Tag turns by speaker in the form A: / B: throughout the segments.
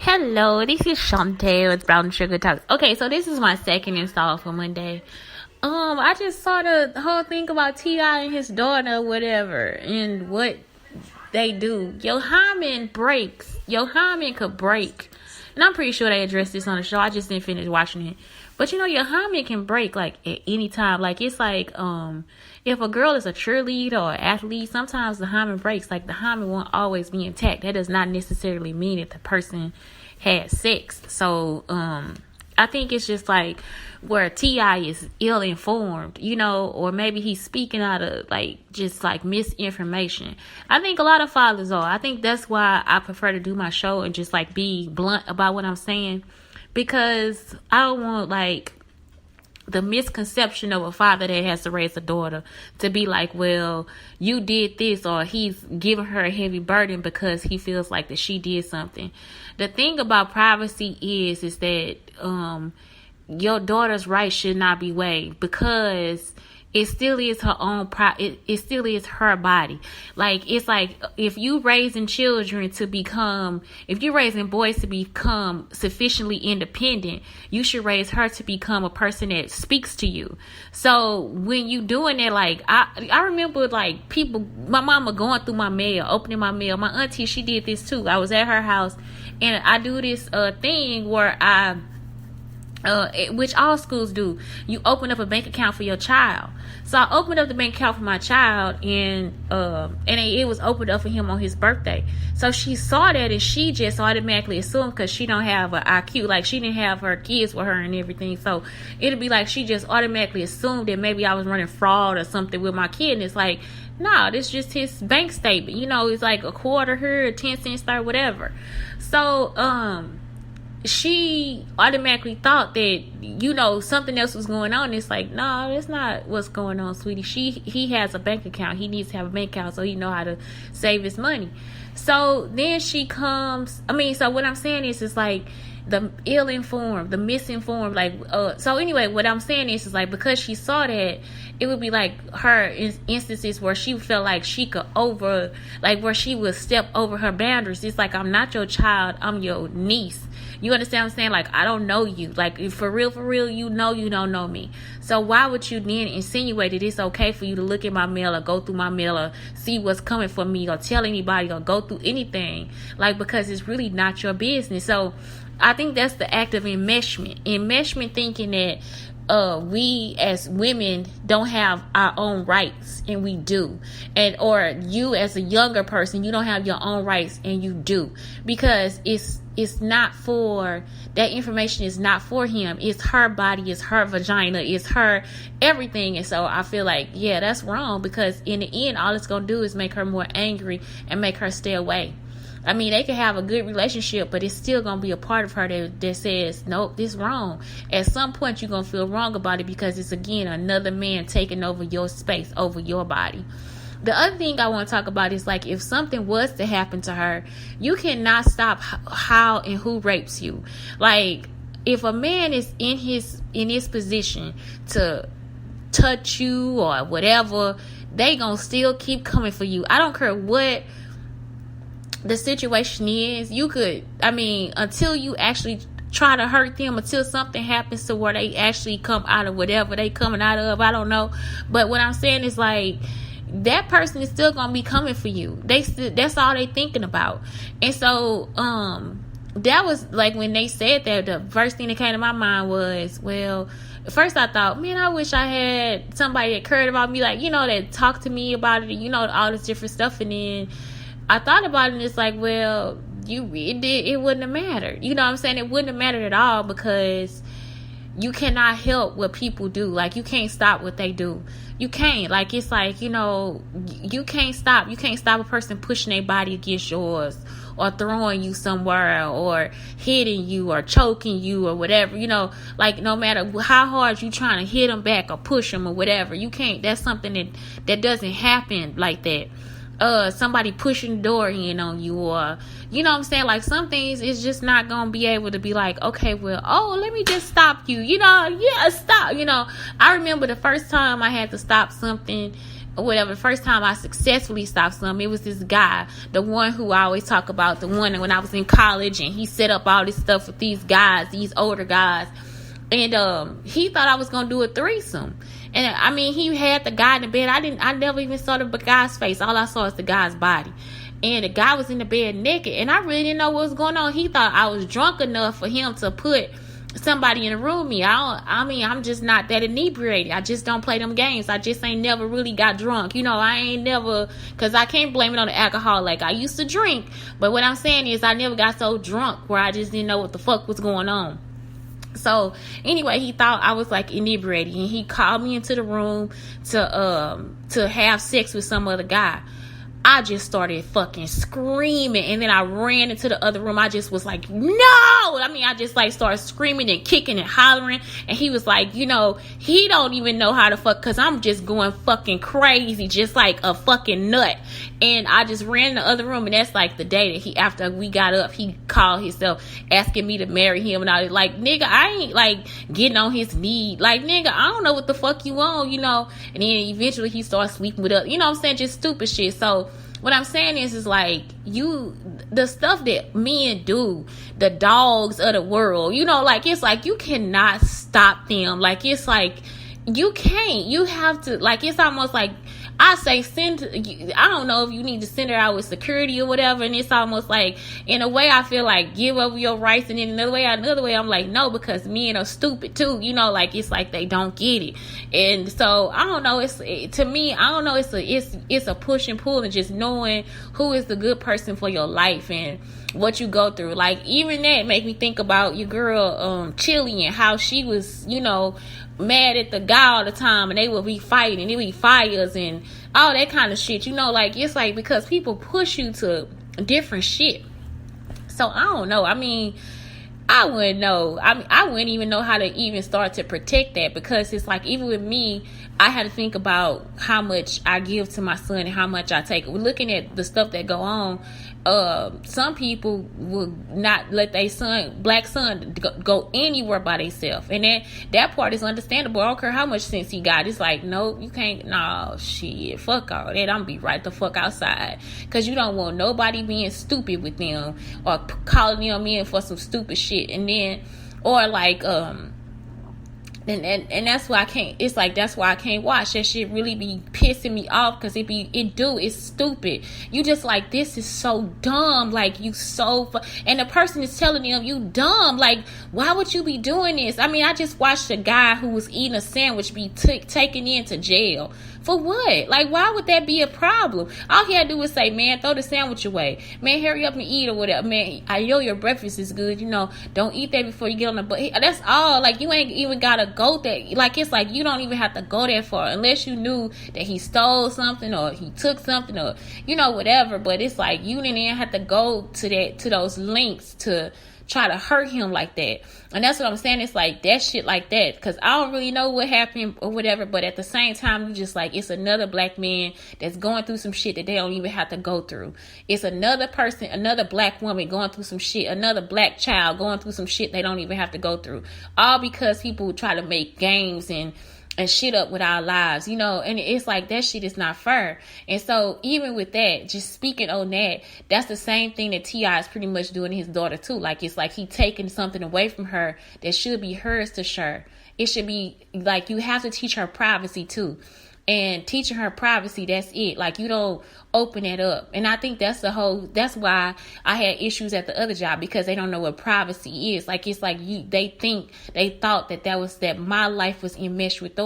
A: Hello, this is Shantae with Brown Sugar Talks. Okay, so this is my second install for Monday. I just saw the whole thing about T.I. and his daughter, whatever, and what they do. Your hymen breaks. Your hymen could break. And I'm pretty sure they addressed this on the show. I just didn't finish watching it. But your hymen can break like at any time. Like it's like if a girl is a cheerleader or an athlete, sometimes the hymen breaks. Like the hymen won't always be intact. That does not necessarily mean that the person had sex. So I think it's just like where T.I. is ill-informed, or maybe he's speaking out of just misinformation. I think a lot of fathers are. I think that's why I prefer to do my show and just be blunt about what I'm saying, because I don't want the misconception of a father that has to raise a daughter to be like, well, you did this, or he's giving her a heavy burden because he feels like that she did something. The thing about privacy is that your daughter's rights should not be waived, because it still is her own it still is her body. It's like if you raising boys to become sufficiently independent, you should raise her to become a person that speaks to you. So when you doing that, I remember people, my mama going through my mail, opening my mail. My auntie, she did this too. I was at her house and I do this thing where which all schools do. You open up a bank account for your child. So I opened up the bank account for my child, and it was opened up for him on his birthday. So she saw that, and she just automatically assumed, because she don't have an IQ, she didn't have her kids with her and everything. So it'd be like she just automatically assumed that maybe I was running fraud or something with my kid. And it's like, no, this is just his bank statement. It's like a quarter here, 10 cents there, whatever. So she automatically thought that something else was going on. It's like, no, that's not what's going on, sweetie. He has a bank account. He needs to have a bank account so he know how to save his money. So then she comes. So what I'm saying is, it's like the ill-informed, the misinformed. So anyway, what I'm saying is because she saw that, it would be like her instances where she felt like she could where she would step over her boundaries. It's like, I'm not your child, I'm your niece. You understand what I'm saying? I don't know you. For real, you don't know me. So why would you then insinuate that it's okay for you to look at my mail or go through my mail or see what's coming for me or tell anybody or go through anything? Because it's really not your business. So I think that's the act of enmeshment. Enmeshment, thinking that we as women don't have our own rights, and we do. Or you as a younger person, you don't have your own rights, and you do. Because it's not for, that information is not for him. It's her body, it's her vagina, it's her everything. And so I feel like, yeah, that's wrong, because in the end, all it's going to do is make her more angry and make her stay away. They can have a good relationship, but it's still going to be a part of her that says, nope, this is wrong. At some point, you're going to feel wrong about it, because it's, again, another man taking over your space, over your body. The other thing I want to talk about is, if something was to happen to her, you cannot stop how and who rapes you. If a man is in his position to touch you or whatever, they going to still keep coming for you. I don't care what the situation is. You could, until you actually try to hurt them, until something happens to where they actually come out of whatever they coming out of, I don't know. But what I'm saying is, that person is still gonna be coming for you. That's all they thinking about. And so that was when they said that, the first thing that came to my mind was, well, first I thought, man, I wish I had somebody that cared about me, that talked to me about it, all this different stuff. And then I thought about it, and it's well, it wouldn't have mattered. You know what I'm saying? It wouldn't have mattered at all, because you cannot help what people do. You can't stop what they do. You can't. It's you can't stop. You can't stop a person pushing their body against yours, or throwing you somewhere, or hitting you, or choking you, or whatever. No matter how hard you trying to hit them back or push them or whatever, you can't. That's something that doesn't happen like that. Somebody pushing the door in on you, or you know what I'm saying, some things is just not gonna be able to be okay, well, let me just stop you, stop. I remember the first time I had to stop something, or whatever, the first time I successfully stopped some, it was this guy, the one who I always talk about, the one when I was in college, and he set up all this stuff with these guys, these older guys, and he thought I was gonna do a threesome. And I mean, he had the guy in the bed. I never even saw the guy's face. All I saw was the guy's body. And the guy was in the bed naked, and I really didn't know what was going on. He thought I was drunk enough for him to put somebody in the room with me. I'm just not that inebriated. I just don't play them games. I just ain't never really got drunk. I ain't never, because I can't blame it on the alcohol. Like, I used to drink, but what I'm saying is I never got so drunk where I just didn't know what the fuck was going on. So anyway, he thought I was like inebriated, and he called me into the room to have sex with some other guy. I just started fucking screaming, and then I ran into the other room. I just was like, no! I just like started screaming and kicking and hollering, and he was like, he don't even know how to fuck, because I'm just going fucking crazy, just like a fucking nut. And I just ran in the other room, and that's like the day that after we got up, he called himself asking me to marry him, and I was like, nigga, I ain't like getting on his knee, like, nigga, I don't know what the fuck you on, and then eventually he started sleeping with us, what I'm saying, just stupid shit. So what I'm saying is like, the stuff that men do, the dogs of the world, like, it's like, you cannot stop them. Like, it's like, you can't, you have to, like, it's almost like, I say I don't know if you need to send her out with security or whatever, and it's almost like, in a way, I feel like give up your rights, and then another way, I'm like, no, because men are stupid too, like, it's like they don't get it. And so I don't know, to me, I don't know, it's a push and pull, and just knowing who is the good person for your life and what you go through. Like, even that make me think about your girl Chili, and how she was mad at the guy all the time, and they would be fighting, and it would be fires and all that kind of shit. Like, it's like, because people push you to different shit. So I don't know. I wouldn't know. I wouldn't even know how to even start to protect that, because it's like, even with me, I had to think about how much I give to my son and how much I take. We're looking at the stuff that go on. Some people will not let their black son go anywhere by themselves, and that part is understandable. I don't care how much sense he got. It's like, no, you can't. No, shit, fuck all that. I'm be right the fuck outside, because you don't want nobody being stupid with them or calling them in for some stupid shit, and then, or like And that's why I can't. It's like, that's why I can't watch that shit. Really be pissing me off, because it's stupid. You just like, this is so dumb. Like, you and the person is telling them you dumb. Like, why would you be doing this? I just watched a guy who was eating a sandwich be taken into jail. For what? Like, why would that be a problem? All he had to do was say, man, throw the sandwich away. Man, hurry up and eat or whatever. Man, I know your breakfast is good. Don't eat that before you get on the bus. That's all. Like, you ain't even got to go there. Like, it's like, you don't even have to go that far unless you knew that he stole something or he took something or, whatever. But it's like, you didn't even have to go to those lengths to try to hurt him like that. And that's what I'm saying. It's like, that shit like that, because I don't really know what happened or whatever, but at the same time, you just like, it's another black man that's going through some shit that they don't even have to go through. It's another person, another black woman going through some shit, another black child going through some shit they don't even have to go through, all because people try to make games and shit up with our lives, and it's like, that shit is not fair. And so even with that, just speaking on that, that's the same thing that T.I. is pretty much doing to his daughter too. Like, it's like he taking something away from her that should be hers to share. It should be like, you have to teach her privacy too. And teaching her privacy, that's it. Like, you don't open it up. And I think that's why I had issues at the other job, because they don't know what privacy is. Like, it's like, they thought that my life was enmeshed with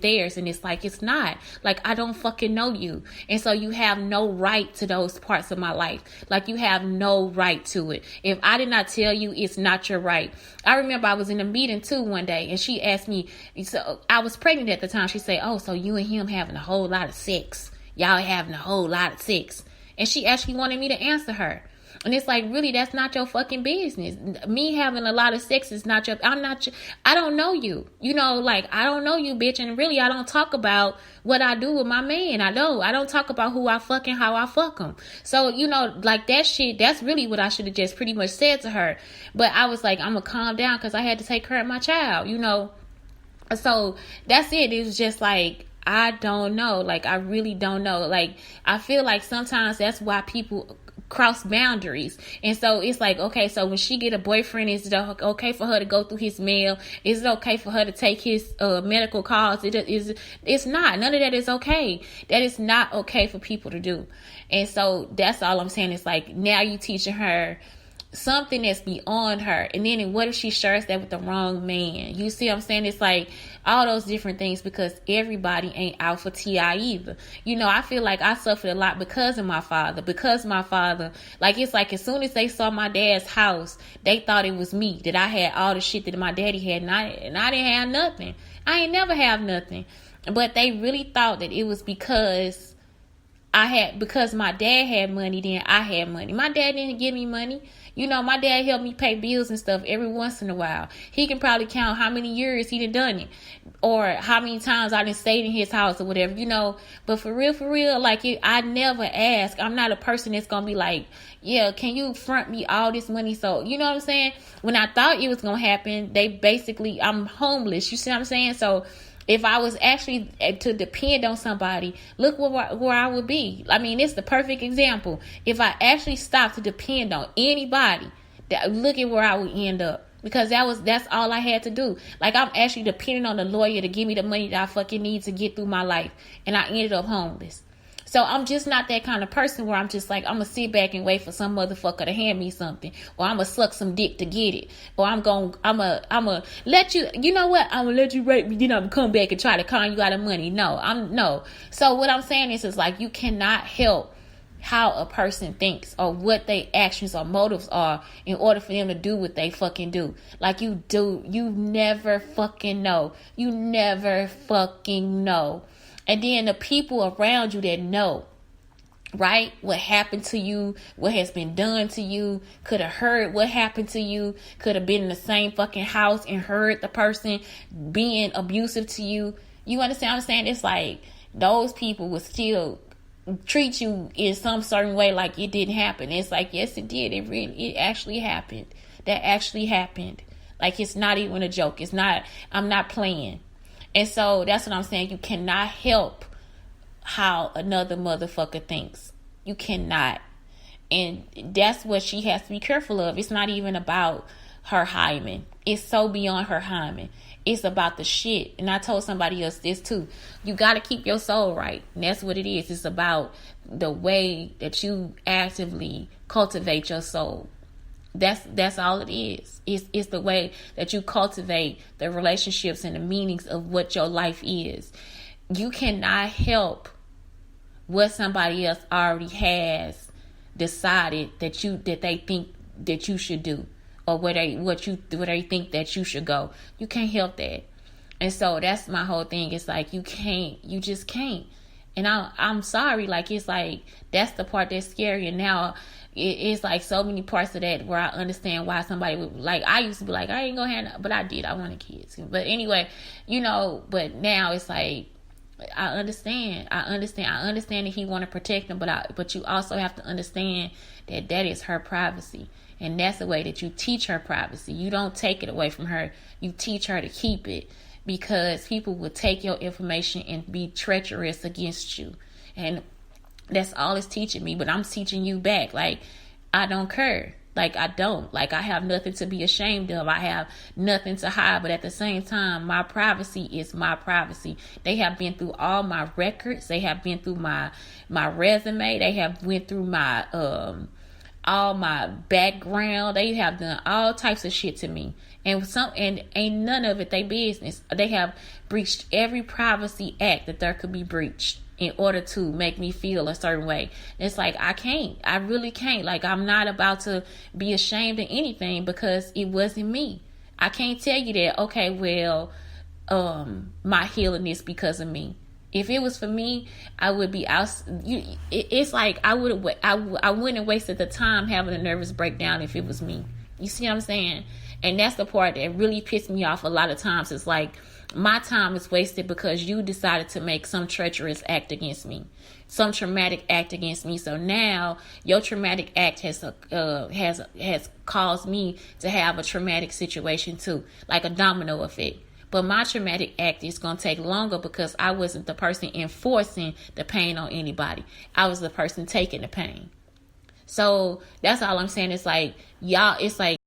A: theirs. And it's like, it's not. Like, I don't fucking know you. And so you have no right to those parts of my life. Like, you have no right to it. If I did not tell you, it's not your right. I remember I was in a meeting too one day, and she asked me, so I was pregnant at the time. She said, oh, so you and him having a whole lot of sex. Y'all having a whole lot of sex. And she actually wanted me to answer her. And it's like, really, that's not your fucking business. Me having a lot of sex is not your, I don't know you. Like, I don't know you, bitch. And really, I don't talk about what I do with my man. I don't talk about who I fuck and how I fuck him. So, like, that shit, that's really what I should have just pretty much said to her. But I was like, I'm going to calm down, because I had to take care of my child, So that's it. It was just like, I don't know. Like, I really don't know. Like, I feel like sometimes that's why people cross boundaries. And so it's like, okay, so when she get a boyfriend, is it okay for her to go through his mail? Is it okay for her to take his medical calls? It's not. None of that is okay. That is not okay for people to do. And so that's all I'm saying. It's like, now you teaching her something that's beyond her. And then what if she shares that with the wrong man? You see what I'm saying? It's like all those different things, because everybody ain't out for T.I. either. You know, I feel like I suffered a lot because of my father. Like, it's like as soon as they saw my dad's house, they thought it was me, that I had all the shit that my daddy had, and I didn't have nothing. I ain't never have nothing. But they really thought that it was because my dad had money, then I had money. My dad didn't give me money. You know, my dad helped me pay bills and stuff every once in a while. He can probably count how many years he done it, or how many times I done stayed in his house or whatever, you know. But for real, like, I never ask. I'm not a person that's gonna be like, yeah, can you front me all this money? So, you know what I'm saying? When I thought it was gonna happen, I'm homeless. You see what I'm saying? So if I was actually to depend on somebody, look where I would be. I mean, it's the perfect example. If I actually stopped to depend on anybody, look at where I would end up. Because that's all I had to do. Like, I'm actually depending on the lawyer to give me the money that I fucking need to get through my life. And I ended up homeless. So I'm just not that kind of person where I'm just like, I'm going to sit back and wait for some motherfucker to hand me something. Or I'm going to suck some dick to get it. Or I'm going to let you, you know what? I'm going to let you rape me. Then I'm going to come back and try to con you out of money. No. So what I'm saying is like, you cannot help how a person thinks or what their actions or motives are in order for them to do what they fucking do. Like, you never fucking know. You never fucking know. And then the people around you that know, right, what happened to you, what has been done to you, could have heard what happened to you, could have been in the same fucking house and heard the person being abusive to you. You understand what I'm saying? It's like those people will still treat you in some certain way like it didn't happen. It's like, yes, it did. It actually happened. That actually happened. Like, it's not even a joke. I'm not playing. And so that's what I'm saying. You cannot help how another motherfucker thinks. You cannot. And that's what she has to be careful of. It's not even about her hymen. It's so beyond her hymen. It's about the shit. And I told somebody else this too. You got to keep your soul right. And that's what it is. It's about the way that you actively cultivate your soul. That's all it is. It's the way that you cultivate the relationships and the meanings of what your life is. You cannot help what somebody else already has decided that they think that you should do, or where they think that you should go. You can't help that. And so that's my whole thing. It's like, you just can't. And I'm sorry. Like, it's like, that's the part that's scary. And now it's like so many parts of that where I understand why somebody would, like, I used to be like, I ain't gonna have no, but I did. I wanted kids. But anyway, you know, but now it's like, I understand that he want to protect them, but you also have to understand that is her privacy. And that's the way that you teach her privacy. You don't take it away from her. You teach her to keep it, because people will take your information and be treacherous against you. And that's all it's teaching me, but I'm teaching you back. Like, I don't care. Like, I don't. Like, I have nothing to be ashamed of. I have nothing to hide. But at the same time, my privacy is my privacy. They have been through all my records. They have been through my resume. They have went through my all my background. They have done all types of shit to me. And ain't none of it they business. They have breached every privacy act that there could be breached in order to make me feel a certain way. It's like, I really can't. Like, I'm not about to be ashamed of anything because it wasn't me. I can't tell you that, okay, well, my healing is because of me. If it was for me, I would be out. It's like, I wouldn't have wasted the time having a nervous breakdown if it was me. You see what I'm saying? And that's the part that really pissed me off a lot of times. It's like, my time is wasted because you decided to make some treacherous act against me, some traumatic act against me. So now your traumatic act has caused me to have a traumatic situation too, like a domino effect. But my traumatic act is going to take longer because I wasn't the person enforcing the pain on anybody. I was the person taking the pain. So that's all I'm saying. It's like, y'all, it's like,